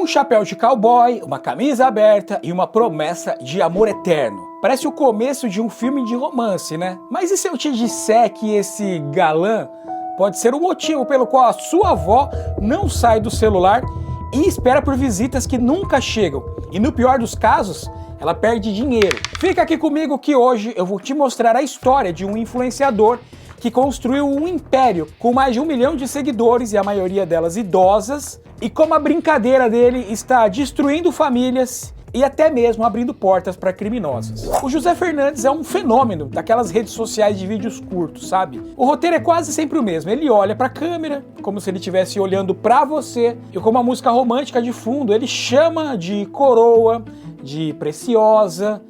um chapéu de cowboy, uma camisa aberta e uma promessa de amor eterno. Parece o começo de um filme de romance, né? Mas e se eu te disser que esse galã pode ser o motivo pelo qual a sua avó não sai do celular e espera por visitas que nunca chegam? E no pior dos casos, ela perde dinheiro. Fica aqui comigo que hoje eu vou te mostrar a história de um influenciador que construiu um império com mais de 1 milhão de seguidores e a maioria delas idosas, e como a brincadeira dele está destruindo famílias e até mesmo abrindo portas para criminosos. O José Fernandes é um fenômeno daquelas redes sociais de vídeos curtos, sabe? O roteiro é quase sempre o mesmo. Ele olha para a câmera, como se ele estivesse olhando para você, e com uma música romântica de fundo, ele chama de coroa, de preciosa,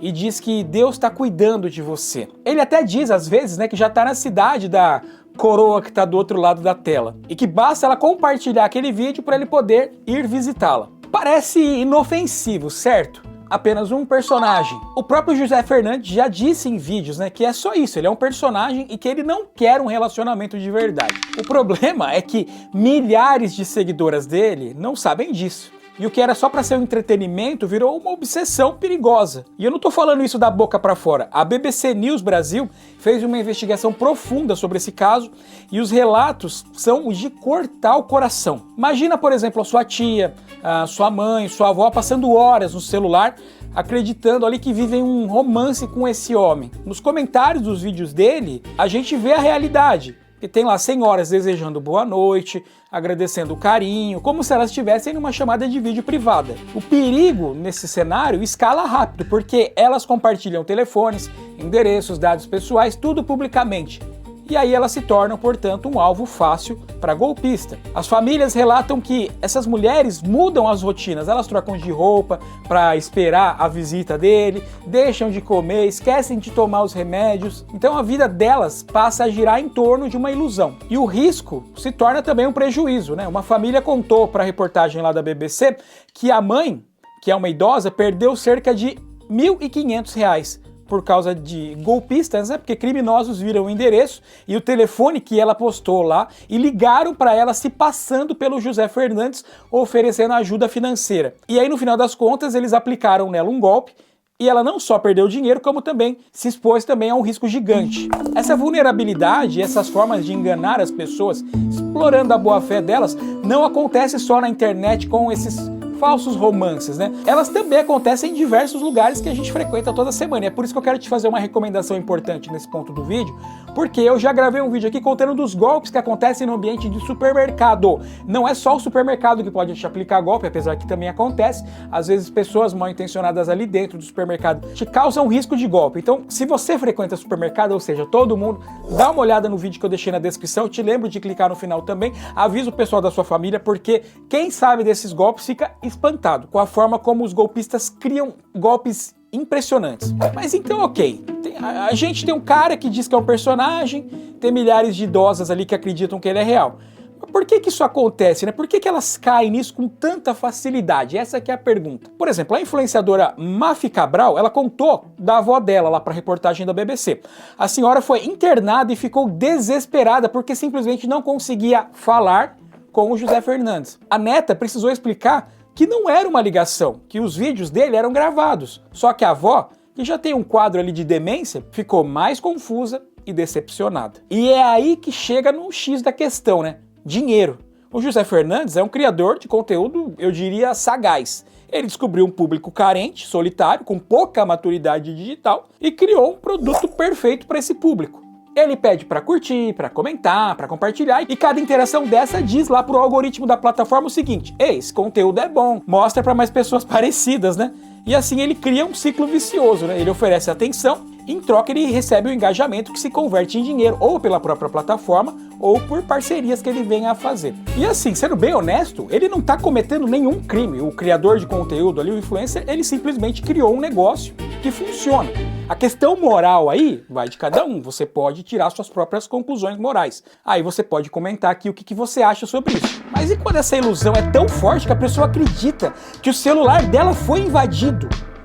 e diz que Deus está cuidando de você. Ele até diz, às vezes, né, que já está na cidade da coroa que está do outro lado da tela, e que basta ela compartilhar aquele vídeo para ele poder ir visitá-la. Parece inofensivo, certo? Apenas um personagem. O próprio José Fernandes já disse em vídeos, né, que é só isso, ele é um personagem e que ele não quer um relacionamento de verdade. O problema é que milhares de seguidoras dele não sabem disso. E o que era só para ser um entretenimento virou uma obsessão perigosa. E eu não tô falando isso da boca para fora. A BBC News Brasil fez uma investigação profunda sobre esse caso e os relatos são de cortar o coração. Imagina, por exemplo, a sua tia, a sua mãe, sua avó passando horas no celular acreditando ali que vivem um romance com esse homem. Nos comentários dos vídeos dele, a gente vê a realidade. E tem lá senhoras desejando boa noite, agradecendo o carinho, como se elas estivessem numa chamada de vídeo privada. O perigo nesse cenário escala rápido, porque elas compartilham telefones, endereços, dados pessoais, tudo publicamente. E aí elas se tornam, portanto, um alvo fácil para golpista. As famílias relatam que essas mulheres mudam as rotinas, elas trocam de roupa para esperar a visita dele, deixam de comer, esquecem de tomar os remédios. Então a vida delas passa a girar em torno de uma ilusão. E o risco se torna também um prejuízo, né? Uma família contou para a reportagem lá da BBC que a mãe, que é uma idosa, perdeu cerca de R$ 1.500 por causa de golpistas, né? Porque criminosos viram o endereço e o telefone que ela postou lá e ligaram para ela se passando pelo José Fernandes, oferecendo ajuda financeira. E aí, no final das contas, eles aplicaram nela um golpe e ela não só perdeu dinheiro, como também se expôs também a um risco gigante. Essa vulnerabilidade, essas formas de enganar as pessoas, explorando a boa-fé delas, não acontece só na internet com esses falsos romances, né? Elas também acontecem em diversos lugares que a gente frequenta toda semana. E é por isso que eu quero te fazer uma recomendação importante nesse ponto do vídeo, porque eu já gravei um vídeo aqui contando dos golpes que acontecem no ambiente de supermercado. Não é só o supermercado que pode te aplicar golpe, apesar que também acontece. Às vezes pessoas mal intencionadas ali dentro do supermercado te causam risco de golpe. Então, se você frequenta supermercado, ou seja, todo mundo, dá uma olhada no vídeo que eu deixei na descrição. Te lembro de clicar no final também. Avisa o pessoal da sua família, porque quem sabe desses golpes fica espantado com a forma como os golpistas criam golpes impressionantes. Mas então, ok, a gente tem um cara que diz que é um personagem, tem milhares de idosas ali que acreditam que ele é real. Mas por que isso acontece, né? Por que elas caem nisso com tanta facilidade? Essa que é a pergunta. Por exemplo, a influenciadora Mafi Cabral, ela contou da avó dela lá para a reportagem da BBC. A senhora foi internada e ficou desesperada porque simplesmente não conseguia falar com o José Fernandes. A neta precisou explicar que não era uma ligação, que os vídeos dele eram gravados. Só que a avó, que já tem um quadro ali de demência, ficou mais confusa e decepcionada. E é aí que chega no X da questão, né? Dinheiro. O José Fernandes é um criador de conteúdo, eu diria, sagaz. Ele descobriu um público carente, solitário, com pouca maturidade digital e criou um produto perfeito para esse público. Ele pede para curtir, para comentar, para compartilhar, e cada interação dessa diz lá pro algoritmo da plataforma o seguinte: ei, esse conteúdo é bom, mostra para mais pessoas parecidas, né? E assim ele cria um ciclo vicioso, né? Ele oferece atenção, em troca ele recebe o engajamento que se converte em dinheiro, ou pela própria plataforma, ou por parcerias que ele venha a fazer. E assim, sendo bem honesto, ele não está cometendo nenhum crime. O criador de conteúdo ali, o influencer, ele simplesmente criou um negócio que funciona. A questão moral aí vai de cada um, você pode tirar suas próprias conclusões morais. Aí você pode comentar aqui o que você acha sobre isso. Mas e quando essa ilusão é tão forte que a pessoa acredita que o celular dela foi invadido?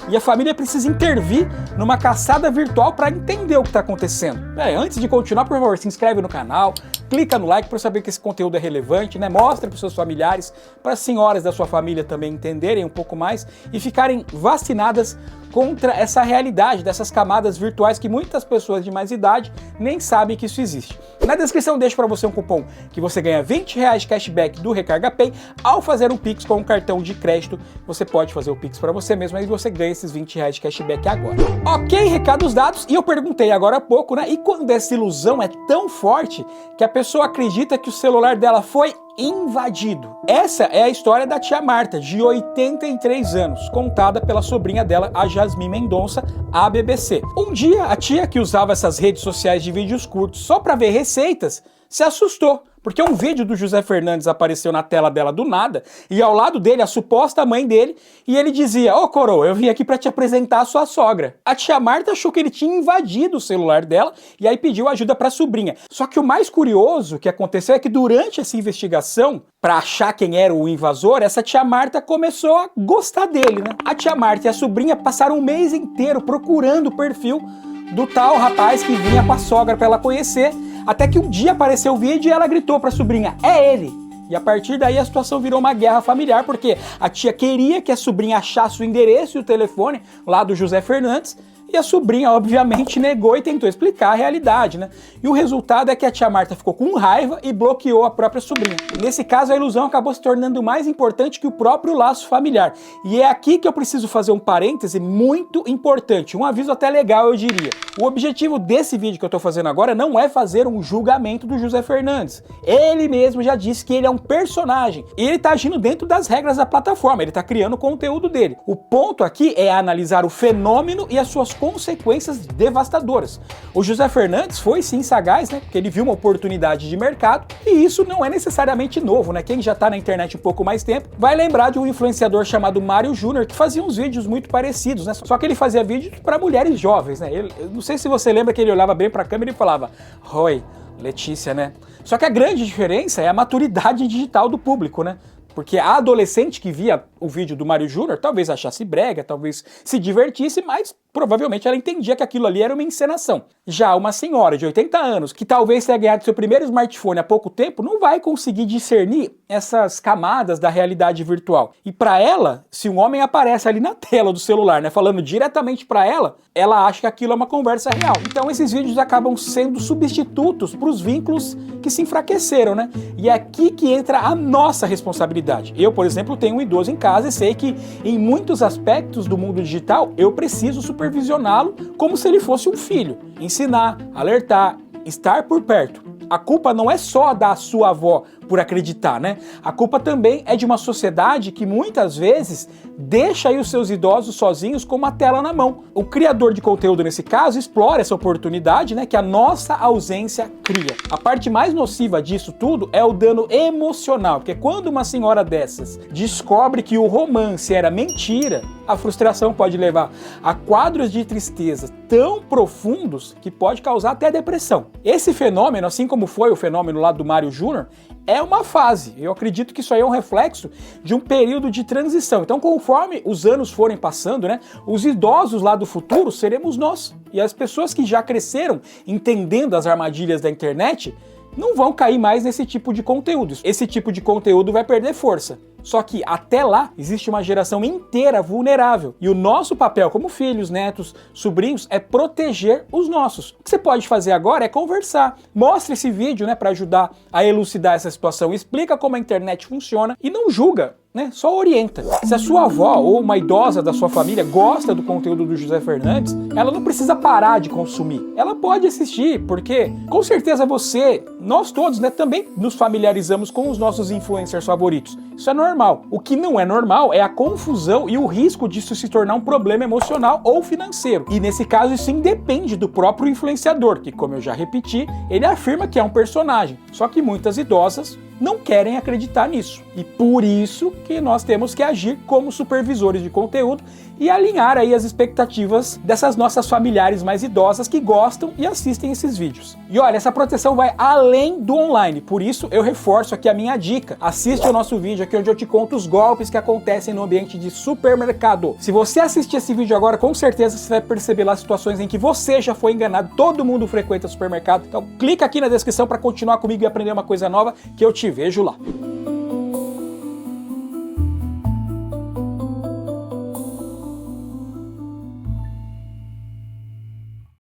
E a família precisa intervir numa caçada virtual para entender o que está acontecendo. Antes de continuar, por favor, se inscreve no canal, clica no like para saber que esse conteúdo é relevante, né? Mostra para os seus familiares, para as senhoras da sua família também entenderem um pouco mais e ficarem vacinadas contra essa realidade dessas camadas virtuais que muitas pessoas de mais idade nem sabem que isso existe. Na descrição deixo para você um cupom que você ganha R$20 de cashback do Recarga Pay ao fazer um Pix com um cartão de crédito. Você pode fazer o Pix para você mesmo e você ganha esses R$20 de cashback agora. Ok, recados dados, e eu perguntei agora há pouco, né? E quando essa ilusão é tão forte que a pessoa acredita que o celular dela foi invadido? Essa é a história da tia Marta, de 83 anos, contada pela sobrinha dela, a Jasmine Mendonça, à BBC. Um dia, a tia, que usava essas redes sociais de vídeos curtos só para ver receitas, se assustou, porque um vídeo do José Fernandes apareceu na tela dela do nada, e ao lado dele a suposta mãe dele, e ele dizia: "Ô coroa, eu vim aqui para te apresentar a sua sogra". A tia Marta achou que ele tinha invadido o celular dela, e aí pediu ajuda para a sobrinha. Só que o mais curioso que aconteceu é que durante essa investigação, para achar quem era o invasor, essa tia Marta começou a gostar dele, né? A tia Marta e a sobrinha passaram um mês inteiro procurando o perfil do tal rapaz que vinha com a sogra para ela conhecer, até que um dia apareceu o vídeo e ela gritou para a sobrinha: "É ele!" E a partir daí a situação virou uma guerra familiar, porque a tia queria que a sobrinha achasse o endereço e o telefone lá do José Fernandes, e a sobrinha, obviamente, negou e tentou explicar a realidade, né? E o resultado é que a tia Marta ficou com raiva e bloqueou a própria sobrinha. Nesse caso, a ilusão acabou se tornando mais importante que o próprio laço familiar. E é aqui que eu preciso fazer um parêntese muito importante, um aviso até legal, eu diria. O objetivo desse vídeo que eu tô fazendo agora não é fazer um julgamento do José Fernandes. Ele mesmo já disse que ele é um personagem e ele tá agindo dentro das regras da plataforma, ele tá criando o conteúdo dele. O ponto aqui é analisar o fenômeno e as suas consequências devastadoras. O José Fernandes foi sim sagaz, né? Porque ele viu uma oportunidade de mercado, e isso não é necessariamente novo, né? Quem já tá na internet um pouco mais tempo vai lembrar de um influenciador chamado Mário Júnior que fazia uns vídeos muito parecidos, né? Só que ele fazia vídeos para mulheres jovens, né? Eu não sei se você lembra que ele olhava bem para a câmera e falava: "Oi, Letícia, né?" Só que a grande diferença é a maturidade digital do público, né? Porque a adolescente que via o vídeo do Mário Júnior talvez achasse brega, talvez se divertisse, mas provavelmente ela entendia que aquilo ali era uma encenação. Já uma senhora de 80 anos, que talvez tenha ganhado seu primeiro smartphone há pouco tempo, não vai conseguir discernir essas camadas da realidade virtual. E para ela, se um homem aparece ali na tela do celular, né, falando diretamente para ela acha que aquilo é uma conversa real. Então esses vídeos acabam sendo substitutos para os vínculos que se enfraqueceram, né? E é aqui que entra a nossa responsabilidade. Eu, por exemplo, tenho um idoso em casa e sei que em muitos aspectos do mundo digital eu preciso supervisioná-lo como se ele fosse um filho. Ensinar, alertar, estar por perto. A culpa não é só da sua avó por acreditar, né? A culpa também é de uma sociedade que muitas vezes deixa aí os seus idosos sozinhos com uma tela na mão. O criador de conteúdo, nesse caso, explora essa oportunidade, né, que a nossa ausência cria. A parte mais nociva disso tudo é o dano emocional, porque quando uma senhora dessas descobre que o romance era mentira, a frustração pode levar a quadros de tristeza tão profundos que pode causar até depressão. Esse fenômeno, assim como foi o fenômeno lá do Mário Júnior, é uma fase. Eu acredito que isso aí é um reflexo de um período de transição. Então, conforme os anos forem passando, né, os idosos lá do futuro seremos nós. E as pessoas que já cresceram entendendo as armadilhas da internet não vão cair mais nesse tipo de conteúdo. Esse tipo de conteúdo vai perder força. Só que até lá existe uma geração inteira vulnerável. E o nosso papel como filhos, netos, sobrinhos é proteger os nossos. O que você pode fazer agora é conversar. Mostre esse vídeo, né, para ajudar a elucidar essa situação. Explica como a internet funciona e não julga, né? Só orienta. Se a sua avó ou uma idosa da sua família gosta do conteúdo do José Fernandes, ela não precisa parar de consumir. Ela pode assistir, porque com certeza você, nós todos, né, também nos familiarizamos com os nossos influencers favoritos. Isso é normal. O que não é normal é a confusão e o risco disso se tornar um problema emocional ou financeiro. E nesse caso isso independe do próprio influenciador, que, como eu já repeti, ele afirma que é um personagem. Só que muitas idosas não querem acreditar nisso. E por isso que nós temos que agir como supervisores de conteúdo e alinhar aí as expectativas dessas nossas familiares mais idosas que gostam e assistem esses vídeos. E olha, essa proteção vai além do online, por isso eu reforço aqui a minha dica. Assiste o nosso vídeo aqui onde eu te conto os golpes que acontecem no ambiente de supermercado. Se você assistir esse vídeo agora, com certeza você vai perceber lá situações em que você já foi enganado. Todo mundo frequenta supermercado. Então clica aqui na descrição para continuar comigo e aprender uma coisa nova, que eu te vejo lá.